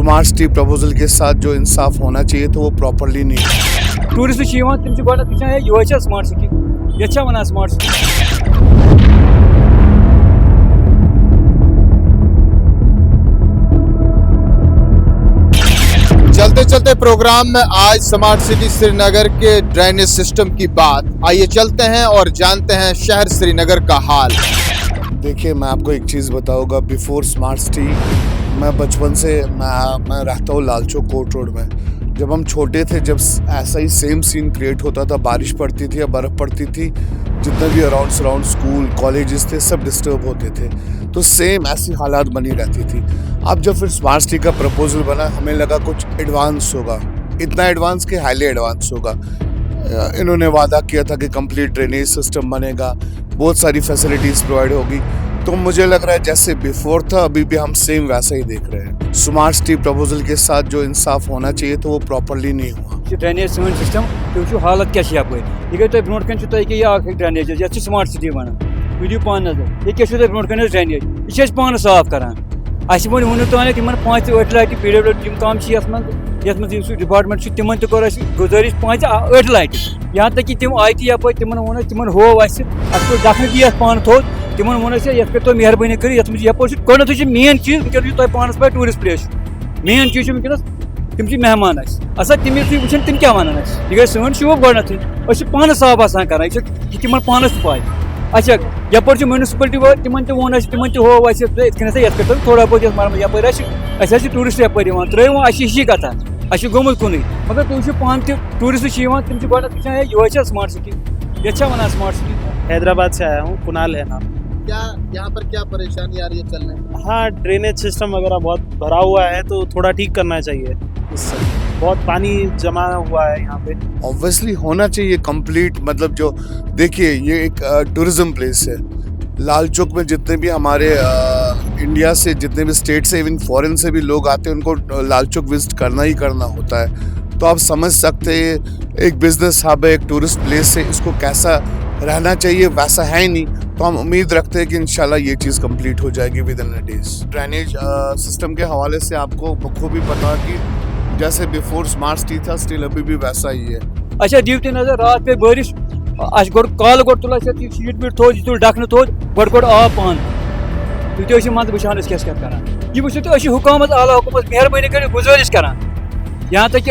Smart city proposal के साथ जो इंसाफ होना चाहिए तो वो प्रॉपरली नहीं है। टूरिस्ट तम ये स्मार्ट सिटी ये वन स्मार्ट सिटी। चलते चलते प्रोग्राम में आज स्मार्ट सिटी श्रीनगर के ड्रेनेज सिस्टम की बात। आइए चलते हैं और जानते हैं शहर श्रीनगर का हाल। देखिए, मैं आपको एक चीज़ बताऊंगा। बिफोर स्मार्ट सिटी मैं बचपन से मैं रहता हूँ लाल चौक कोर्ट रोड में। जब हम छोटे थे, जब ऐसा ही सेम सीन क्रिएट होता था, बारिश पड़ती थी या बर्फ़ पड़ती थी, जितना भी अराउंड स्कूल कॉलेजेस थे सब डिस्टर्ब होते थे, तो सेम ऐसी हालात बनी रहती थी। अब जब फिर स्मार्ट सिटी का प्रपोजल बना, हमें लगा कुछ एडवांस होगा, इतना एडवांस कि हाईली एडवांस होगा। इन्होंने वादा किया था कि कंप्लीट ड्रेनेज सिस्टम बनेगा, बहुत सारी फैसिलिटीज़ प्रोवाइड होगी। तो मुझे लग रहा है जैसे बिफोर था अभी भी हम सेम वैसा ही देख रहे हैं। स्मार्ट सिटी प्रपोजल के साथ जो इंसाफ होना चाहिए तो वो प्रॉपरली नहीं हुआ। ड्रेनेज सन सिस्टम तुम हालत क्या यप ये तुम ब्रोट कन ये ड्रेनेज ये स्मार्ट सिटी वन तुझ पान नजर ये क्या ब्रोट कन ड्रेनेज ये पान साफ करान अस वो तान इन 5-8 लटि पीडब्ल्यू काम ये डिपार्टमेंट तिमन तौर गुजारिश 5-8 लटि यहाँ तक कि तिम आई यप तिमन वो तिमन हो दखन दी पान थोद तिमन वो ये तो मेहरबानी कर यप मेन चीज तुम पानस पे टूरिस्ट प्लेस मेन चीज वनकस तम मेहमान असा तम वो तम क्या वन यह गई सन शोब गोथ पान साफ आसान कर तिमन पानस पाए। अच्छा यपर म्यूनसिपलिटी वो तिमन वो तिमन हो ये थोड़ा बहुत यपर टूरिस्ट यप त्रो अशी कथा अ गोमुत कुन मगर तुम पान टूरिस्ट तम ये स्मार्ट सिटी ये वन स्मार्ट सिटी। हैदराबाद से आया हूँ, कुणाल है नाम। क्या यहाँ पर क्या परेशानी आ रही है चलने में? हाँ, ड्रेनेज सिस्टम वगैरह बहुत भरा हुआ है तो थोड़ा ठीक करना चाहिए। इससे बहुत पानी जमा हुआ है यहाँ पे। ऑब्वियसली होना चाहिए कंप्लीट। मतलब जो देखिए, ये एक टूरिज्म प्लेस है। लाल चौक में जितने भी हमारे इंडिया से जितने भी स्टेट से इवन फॉरेन से भी लोग आते हैं, उनको लाल चौक विजिट करना ही करना होता है। तो आप समझ सकते हैं एक बिजनेस हब है, एक टूरिस्ट प्लेस है, इसको कैसा रहना चाहिए वैसा है ही नहीं। तो हम उम्मीद रखते हैं कि इंशाल्लाह ये चीज़ कंप्लीट हो जाएगी with in a days. Drainage system के हवाले से आपको बखूबी पता कि जैसे बिफोर स्मार्ट सिटी था, स्टिल अभी भी वैसा ही है। अच्छा दीव नजर रात पे बारिश काल गो तुल शीट वीट थोद तुल डखन थोद गो आब पान तुम मंद वुचान क्या कर यह हुकूमत आला हुकूमत मेहरबानी कर गुजारिश कर यहाँ तक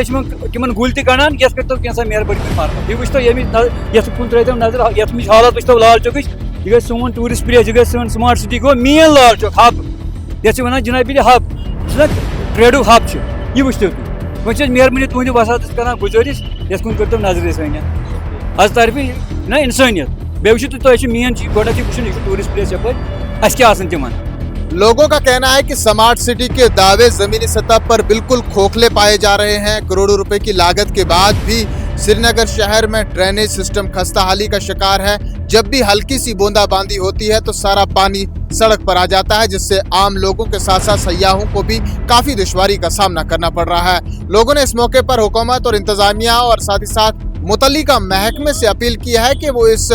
तिमन गुल तड़ान ये कैसा मेहरबानी मार यह वो ये कुन त्रो नजर ये हालत वो लाल चौक यह गई सोन टूरिस्ट प्लेस यह गई स्मार्ट सिटी गो मेन लाल चौक हब ये वन जनाब हब ट्रेडुक हब यह वो तुम मेहरबानी तुंद वसात कर गुजारिश ये कुन कर नजर वन अज तरफ ना इंसानियत बे वो मेन चीज गोड वो टूरिस्ट प्लेस यप क्या तिमन। लोगों का कहना है कि स्मार्ट सिटी के दावे जमीनी सतह पर बिल्कुल खोखले पाए जा रहे हैं। करोड़ों रुपए की लागत के बाद भी श्रीनगर शहर में ड्रेनेज सिस्टम खस्ताहाली का शिकार है। जब भी हल्की सी बूंदाबांदी होती है तो सारा पानी सड़क पर आ जाता है, जिससे आम लोगों के साथ साथ सयाहों को भी काफी दुश्वारी का सामना करना पड़ रहा है। लोगों ने इस मौके पर हुकूमत और इंतजामिया और साथ ही साथ मुतल्लिका महकमे से अपील की है कि वो इस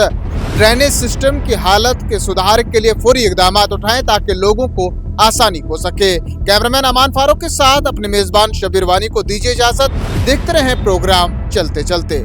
ड्रेनेज सिस्टम की हालत के सुधार के लिए फौरी इकदाम उठाएं ताकि लोगों को आसानी हो सके। कैमरामैन अमान फारूक के साथ अपने मेजबान शबीर वानी को दीजिए इजाजत। देखते रहें प्रोग्राम चलते चलते।